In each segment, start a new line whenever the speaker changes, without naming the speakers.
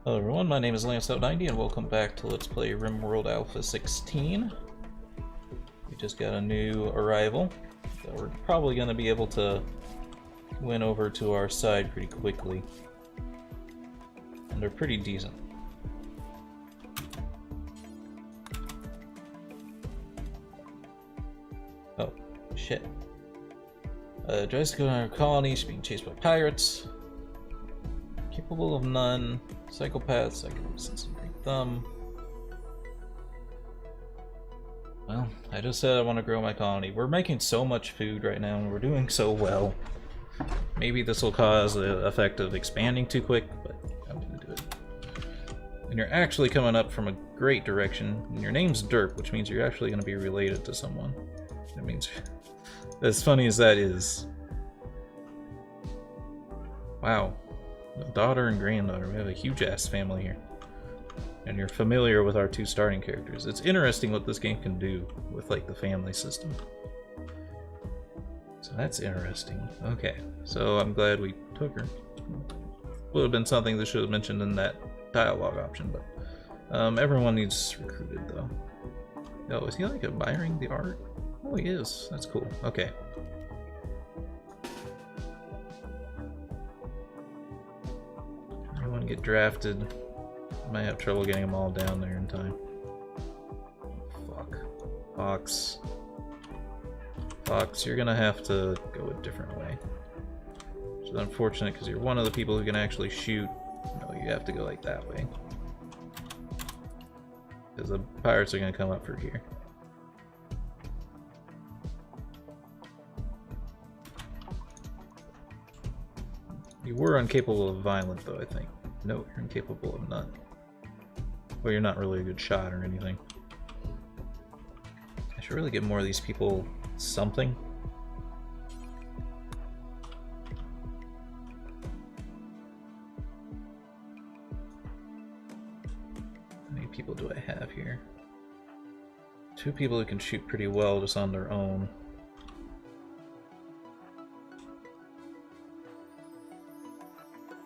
Hello everyone, my name is Lance90 and welcome back to Let's Play Rimworld Alpha 16. We just got a new arrival that we're probably going to be able to win over to our side pretty quickly. And they're pretty decent. Oh, shit. Tries to go on our colony, she's being chased by pirates. Capable of none. Psychopaths, I can sense and break thumb. Well, I just said I want to grow my colony. We're making so much food right now and we're doing so well. Maybe this will cause the effect of expanding too quick, but I'm gonna do it. And you're actually coming up from a great direction. And your name's Dirk, which means you're actually going to be related to someone. That means, as funny as that is. Wow. Daughter and granddaughter. We have a huge ass family here. And you're familiar with our two starting characters. It's interesting what this game can do with like the family system. So that's interesting. Okay, so I'm glad we took her. Would have been something that should have mentioned in that dialogue option, but everyone needs recruited though. Oh, is he like admiring the art? Oh, he is. That's cool. Okay. Everyone get drafted. Might have trouble getting them all down there in time. Fuck. Fox. Fox, you're gonna have to go a different way. Which is unfortunate because you're one of the people who can actually shoot. No, you have to go like that way. Because the pirates are gonna come up through here. You were incapable of violent though, I think. No, you're incapable of none. Well, you're not really a good shot or anything. I should really get more of these people something. How many people do I have here? Two people who can shoot pretty well just on their own.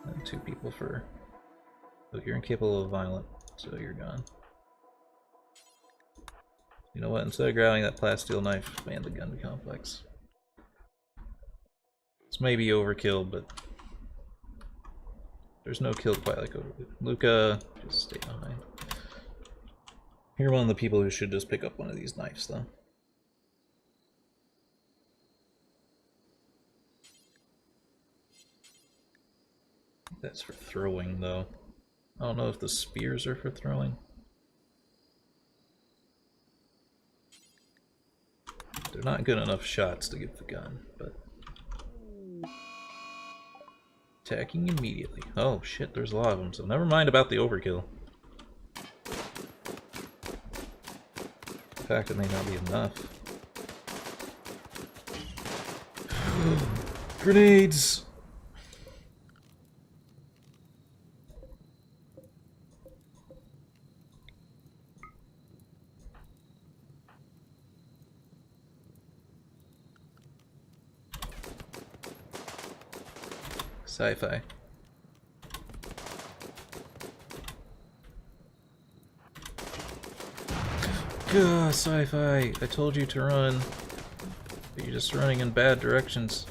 And two people for... Oh, you're incapable of violent, so you're gone. You know what? Instead of grabbing that plasteel knife, ban the gun complex. This may be overkill, but there's no kill quite like overkill. Luca, just stay behind. You're one of the people who should just pick up one of these knives, though. That's for throwing, though. I don't know if the spears are for throwing. They're not good enough shots to get the gun, but... Attacking immediately. Oh shit, there's a lot of them, so never mind about the overkill. In fact, it may not be enough. Grenades! Sci-Fi. Gah, Sci-Fi! I told you to run. But you're just running in bad directions.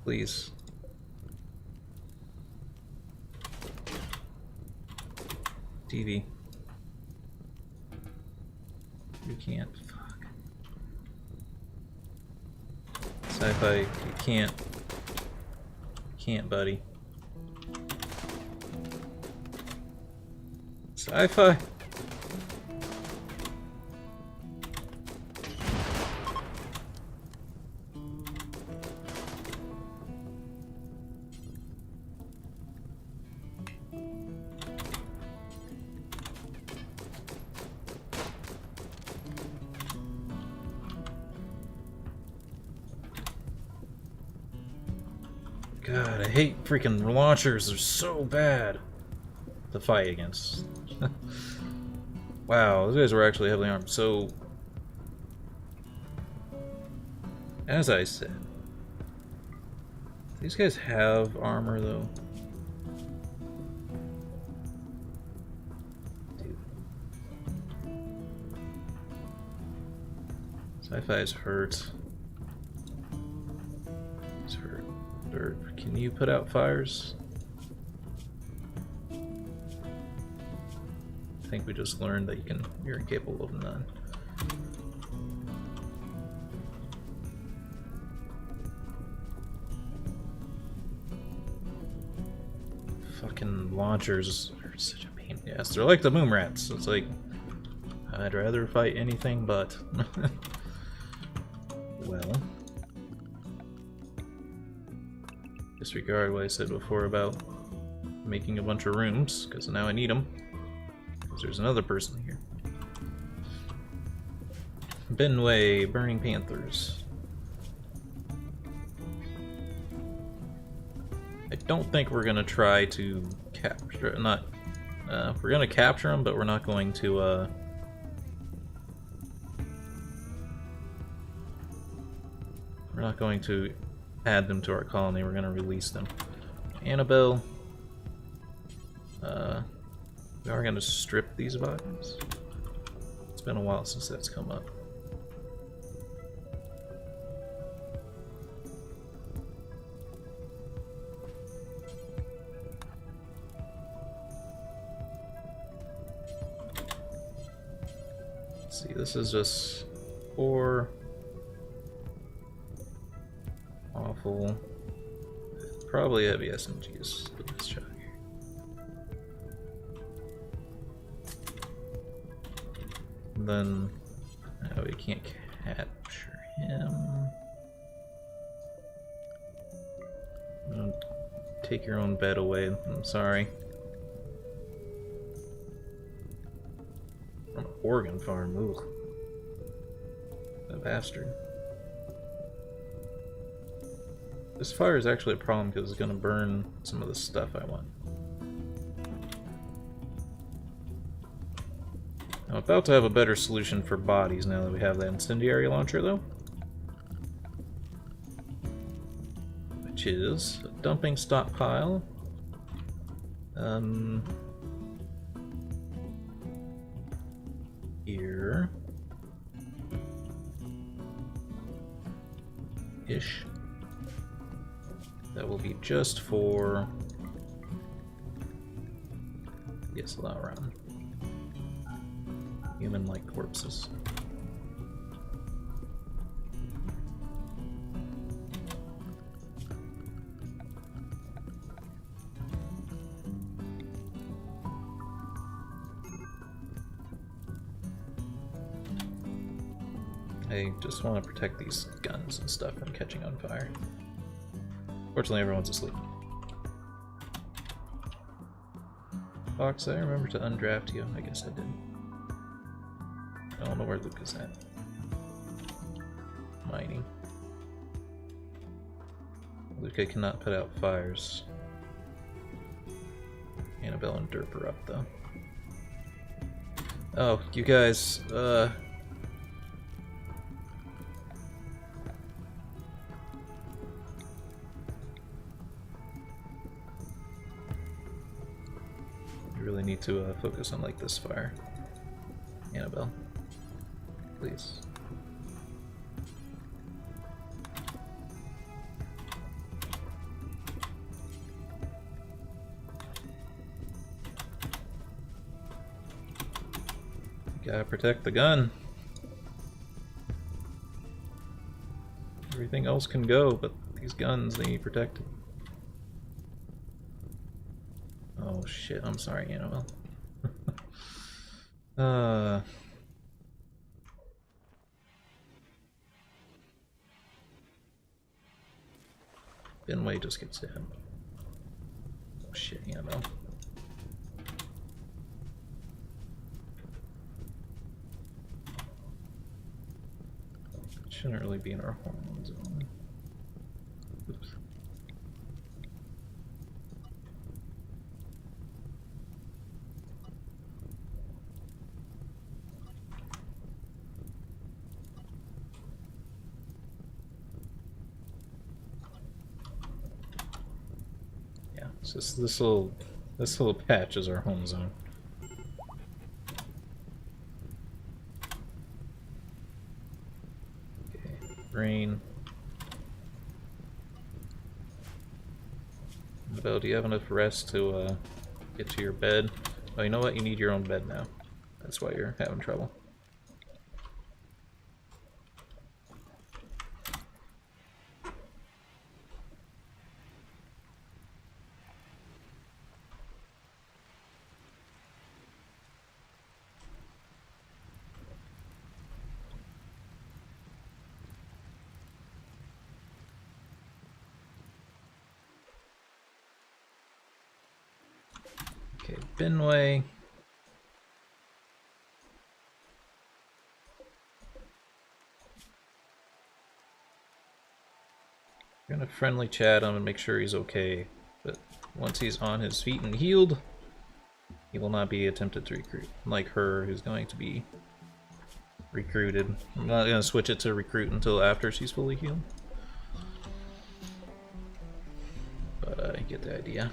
Please. TV. You can't. Fuck. Sci-Fi, you can't. Can't, buddy. Sci-Fi. God, I hate freaking launchers. They're so bad to fight against. Wow, those guys were actually heavily armed. So, as I said, these guys have armor, though. Sci-Fi's hurt. He's hurt. Derp. Can you put out fires? I think we just learned that you're incapable of none. Fucking launchers are such a pain in the ass. They're like the moon rats. It's like, I'd rather fight anything but. Well. Disregard what I said before about making a bunch of rooms, because now I need them. Because there's another person here. Benway, Burning Panthers. I don't think we're gonna try to capture, we're gonna capture them, but we're not going to, we're not going to add them to our colony, we're gonna release them. Annabelle, we are gonna strip these bodies. It's been a while since that's come up. See, this is just poor, awful, probably heavy SMGs. Let's try here. And then, no, we can't capture him. Take your own bed away. I'm sorry. From an organ farm, ooh. That bastard. This fire is actually a problem because it's going to burn some of the stuff I want. I'm about to have a better solution for bodies now that we have that incendiary launcher, though. Which is a dumping stockpile. Here. Ish. That will be just for yes, allow around human-like corpses. I just want to protect these guns and stuff from catching on fire. Fortunately, everyone's asleep. Fox, I remember to undraft you. I guess I did. I don't know where Luke is at. Mining. Luca cannot put out fires. Annabelle and Derp are up, though. Oh, you guys, really need to focus on like this fire. Annabelle, please. Gotta protect the gun. Everything else can go, but these guns, they need protected. Oh shit, I'm sorry, Annabelle. Benway just gets hit. Oh shit, Annabelle. Shouldn't really be in our hormone zone. Oops. Yeah, it's just this little patch is our home zone. rain. Belle, do you have enough rest to get to your bed? Oh, you know what? You need your own bed now. That's why you're having trouble. Okay, Binway. I'm gonna friendly chat him and make sure he's okay, but once he's on his feet and healed, he will not be attempted to recruit. Like her, who's going to be recruited. I'm not gonna switch it to recruit until after she's fully healed. But I get the idea.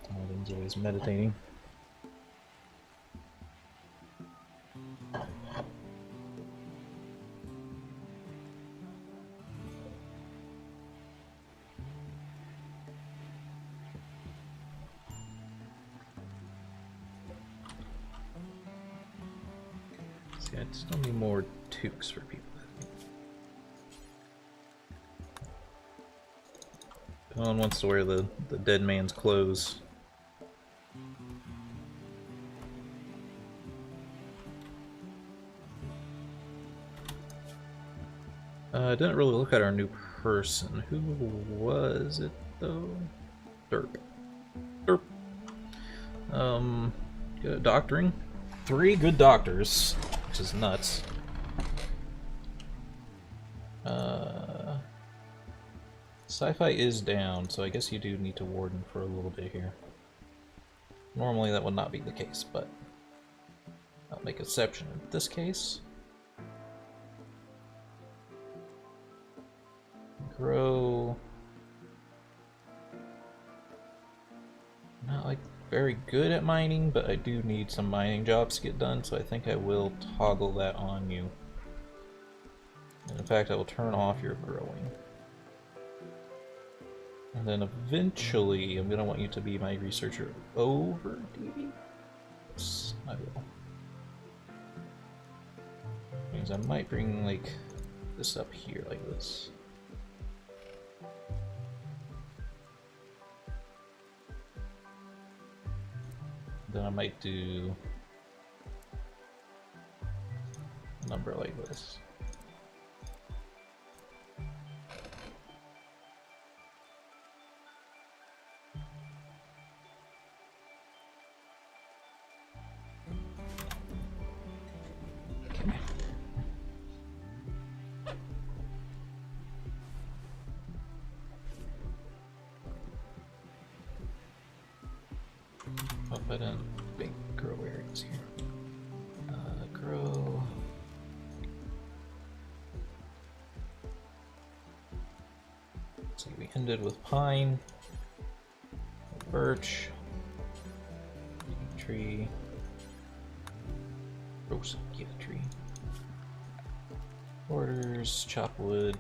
Paladin's always meditating. See, I still need more toques for people. No one wants to wear the dead man's clothes. I didn't really look at our new person. Who was it though? Derp. Derp. Good doctoring. 3 good doctors, which is nuts. Sci-Fi is down, so I guess you do need to warden for a little bit here. Normally that would not be the case, but I'll make exception in this case. Grow. Not like very good at mining, but I do need some mining jobs to get done, so I think I will toggle that on you. And in fact, I will turn off your growing. And then eventually, I'm gonna want you to be my researcher over DB. Yes, I will. Means I might bring like this up here, like this. Then I might do a number like this. Hope I didn't big grow areas here. Grow. So we ended with pine, birch, tree, roast, get a tree, borders, chop wood.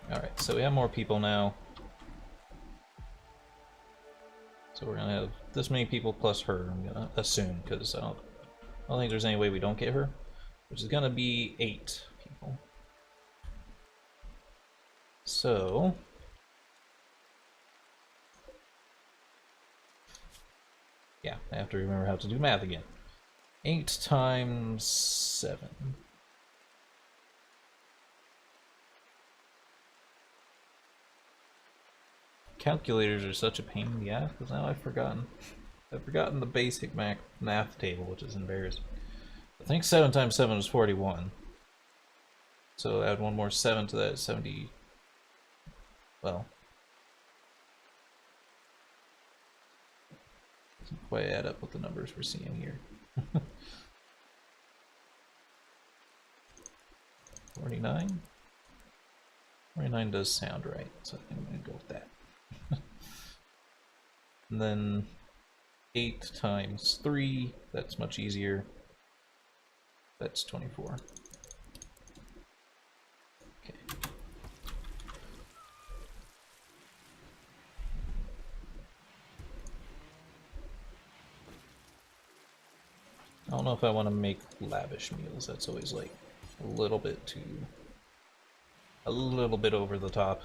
Alright, so we have more people now. So we're gonna have this many people plus her, I'm gonna assume, because I don't think there's any way we don't get her. Which is gonna be 8 people. So yeah, I have to remember how to do math again. 8 times 7. Calculators are such a pain in the ass because now I've forgotten the basic math table, which is embarrassing. I think 7 times 7 is 41. So add one more 7 to that, 70. Well, Doesn't quite add up with the numbers we're seeing here. 49? 49 does sound right, so I'm going to go with that. And then 8 times 3, that's much easier. That's 24. Okay. I don't know if I want to make lavish meals. That's always like a little bit over the top.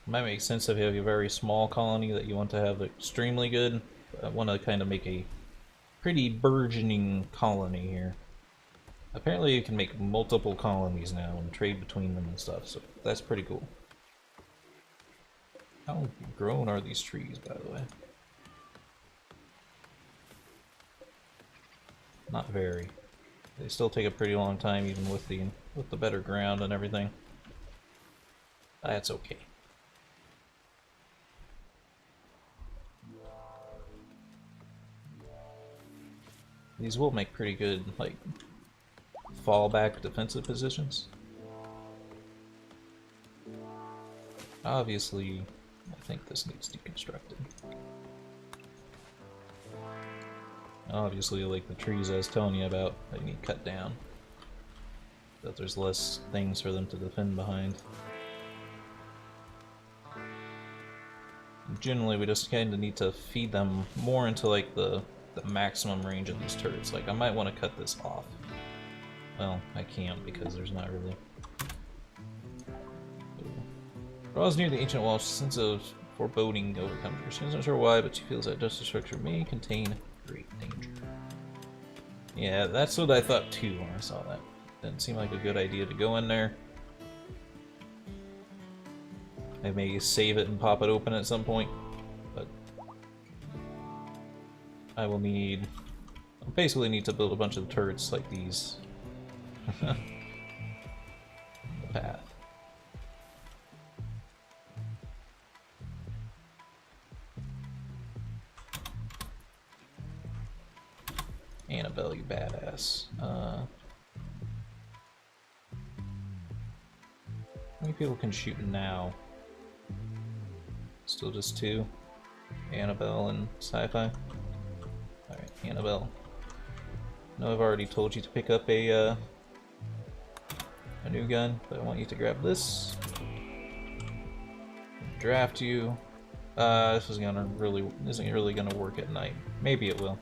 It might make sense if you have a very small colony that you want to have extremely good. I want to kind of make a pretty burgeoning colony here. Apparently you can make multiple colonies now and trade between them and stuff, so that's pretty cool. How grown are these trees, by the way? Not very. They still take a pretty long time, even with the better ground and everything. That's okay. These will make pretty good, like, fallback defensive positions. Obviously, I think this needs deconstructed. Obviously, like the trees I was telling you about, they need cut down. That there's less things for them to defend behind. Generally, we just kind of need to feed them more into like the maximum range of these turrets. Like, I might want to cut this off. Well, I can't because there's not really. Draws near the ancient wall, she sense of foreboding overcomes her. She's not sure why, but she feels that justice structure may contain great danger. Yeah, that's what I thought too when I saw that. Didn't seem like a good idea to go in there. I may save it and pop it open at some point, but I will need... I basically need to build a bunch of turrets like these. The path. Annabelle, you badass. How many people can shoot now? Still just 2? Annabelle and Sci-Fi? Alright, Annabelle. I know I've already told you to pick up a new gun, but I want you to grab this. Draft you. This isn't really gonna work at night. Maybe it will.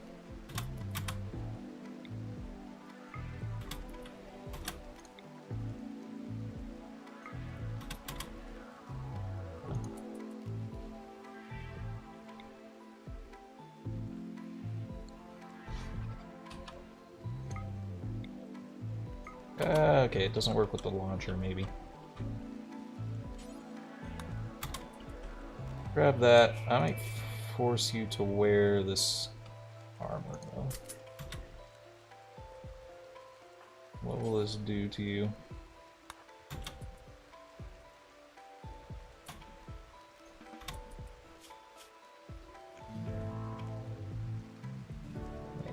Okay, it doesn't work with the launcher, maybe. Grab that. I might force you to wear this armor, though. What will this do to you?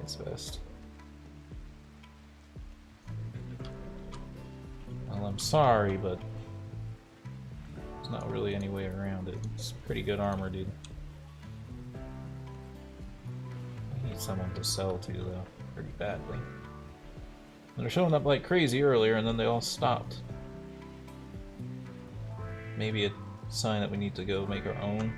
It's best. Well, I'm sorry, but there's not really any way around it. It's pretty good armor, dude. I need someone to sell to, though, pretty badly. They're showing up like crazy earlier, and then they all stopped. Maybe a sign that we need to go make our own.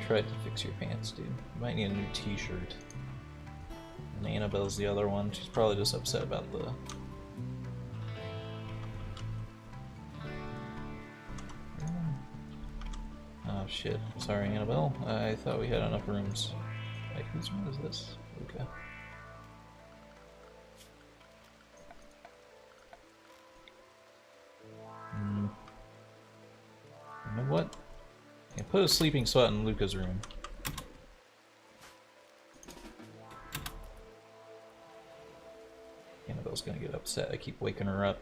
Tried to fix your pants, dude. You might need a new t-shirt. And Annabelle's the other one. She's probably just upset about the... Oh shit. Sorry, Annabelle. I thought we had enough rooms. Wait, whose room is this? Okay. You know what? I can put a sleeping spot in Luca's room. Annabelle's gonna get upset. I keep waking her up.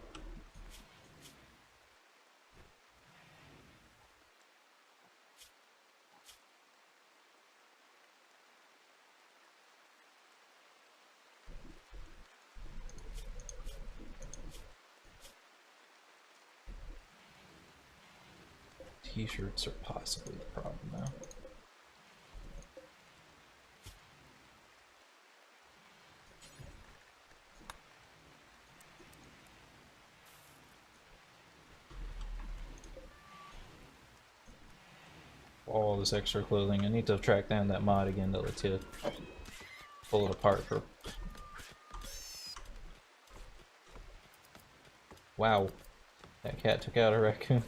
T-shirts are possibly the problem now. All this extra clothing. I need to track down that mod again that lets you pull it apart for... Wow. That cat took out a raccoon.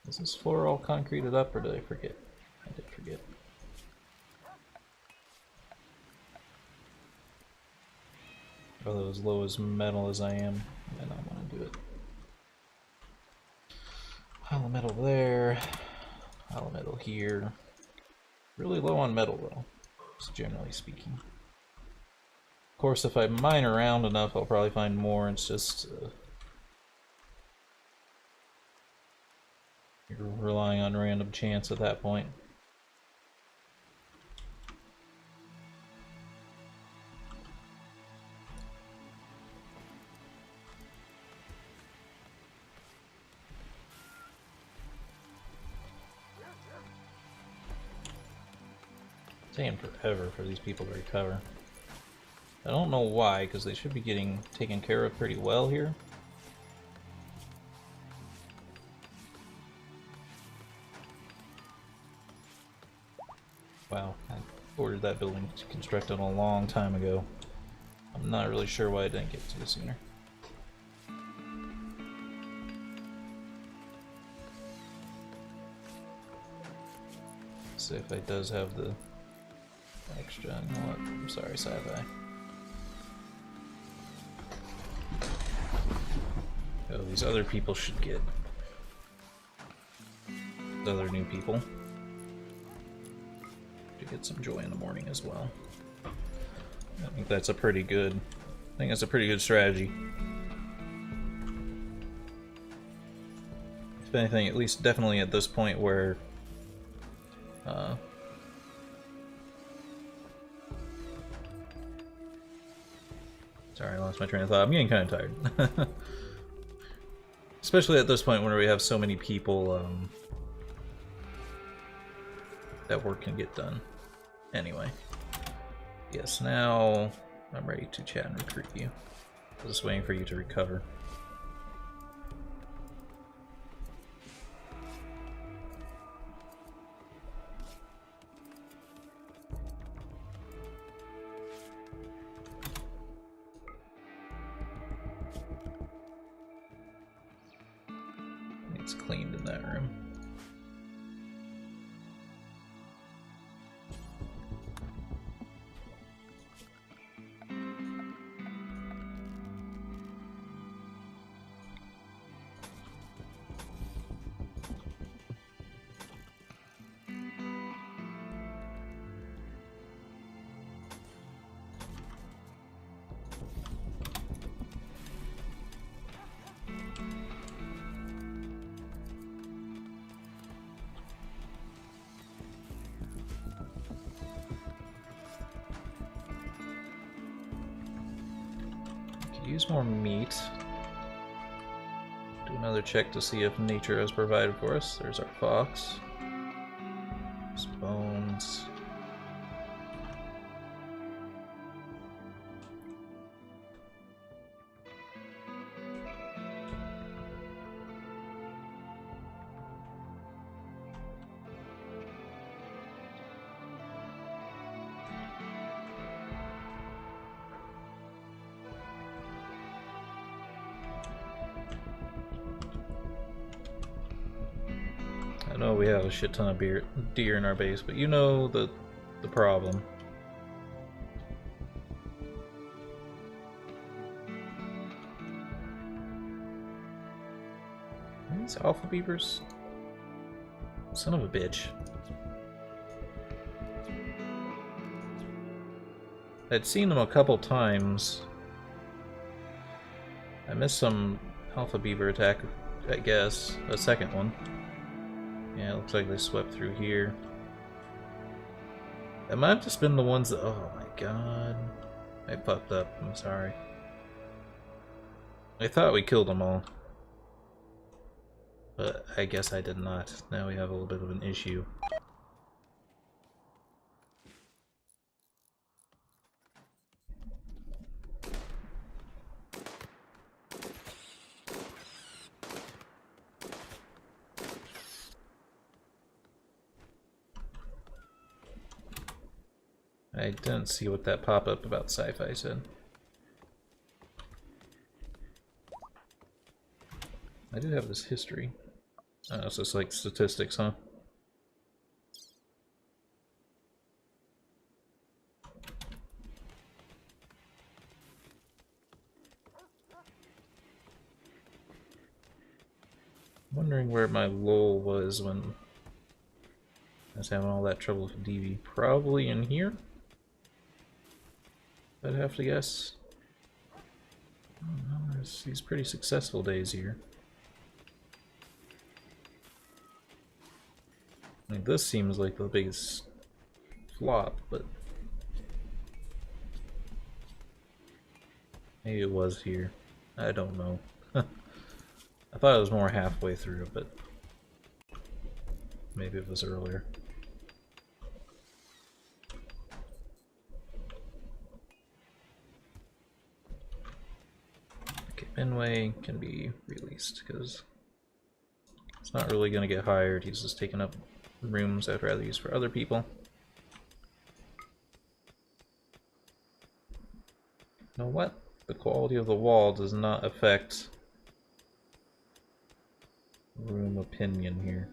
Is this floor all concreted up, or did I forget? I did forget. Although as low as metal as I am, I don't want to do it. Pile of metal there. Pile of metal here. Really low on metal though, just generally speaking. Of course, if I mine around enough, I'll probably find more. It's just... you're relying on random chance at that point. It's taking forever for these people to recover. I don't know why, because they should be getting taken care of pretty well here. Wow, I ordered that building constructed a long time ago. I'm not really sure why I didn't get to it sooner. Sci-Fi does have the extra. You know what? I'm sorry, Sci-Fi. Oh, these other people should get. The other new people. Get some joy in the morning as well. I think that's a pretty good. I think that's a pretty good strategy. If anything, at least definitely at this point where sorry, I lost my train of thought. I'm getting kind of tired. Especially at this point when we have so many people that work can get done. Anyway, yes, now I'm ready to chat and recruit you. I was just waiting for you to recover. It's cleaned in that room. Use more meat. Do another check to see if nature has provided for us. There's our fox. There's bones. know we have a shit ton of deer in our base, but you know the problem. Are these alpha beavers? Son of a bitch. I'd seen them a couple times. I missed some alpha beaver attack, I guess. A second one. Yeah, it looks like they swept through here. It might have just been the ones that... Oh my god. I fucked up. I'm sorry. I thought we killed them all. But I guess I did not. Now we have a little bit of an issue. I didn't see what that pop-up about Sci-Fi said. I do have this history. Oh, it's just like statistics, huh? Wondering where my lull was when I was having all that trouble with DV. Probably in here? I'd have to guess. Oh no, there's these pretty successful days here. I mean, this seems like the biggest flop, but maybe it was here. I don't know. I thought it was more halfway through, but maybe it was earlier. Okay, Benway can be released because it's not really going to get hired. He's just taking up rooms I'd rather use for other people. You know what? The quality of the wall does not affect room opinion here.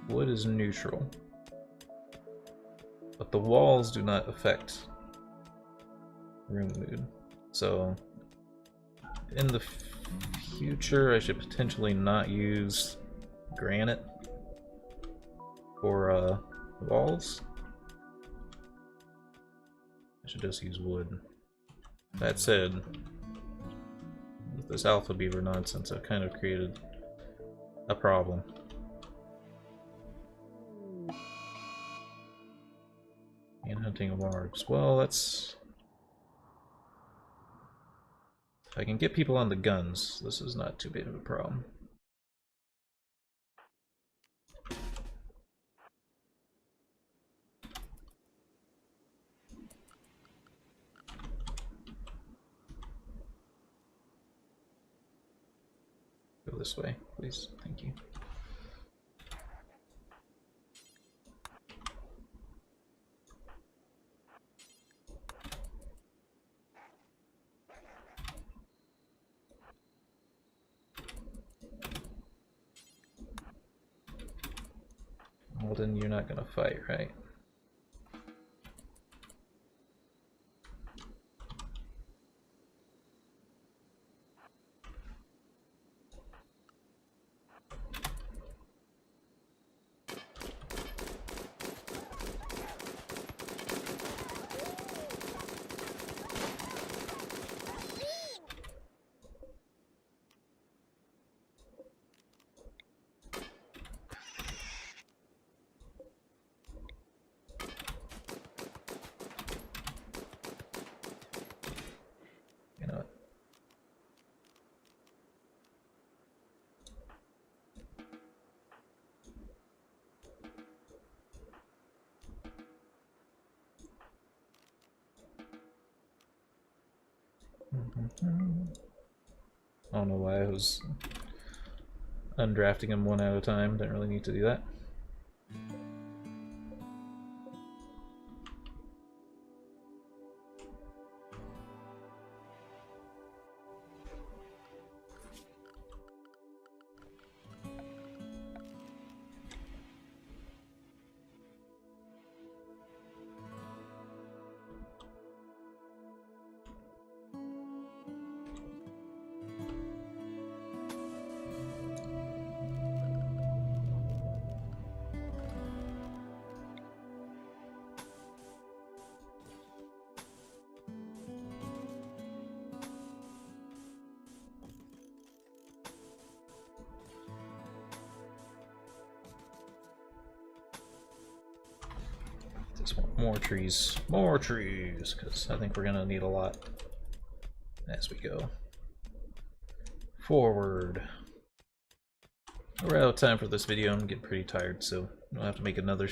Wood is neutral, but the walls do not affect room mood. So in the future I should potentially not use granite for walls. I should just use wood. That said, with this alpha beaver nonsense, I've kind of created a problem. And hunting wargs. Well, that's... If I can get people on the guns, this is not too big of a problem. Go this way, please. Thank you. Well, then you're not gonna fight, right? You know what? I don't know why I was undrafting him one at a time. Didn't really need to do that. Just want more trees, because I think we're gonna need a lot as we go forward. We're out of time for this video. I'm getting pretty tired, so I'll have to make another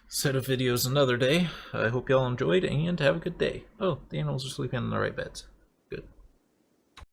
set of videos another day. I hope y'all enjoyed and have a good day. Oh, the animals are sleeping in the right beds.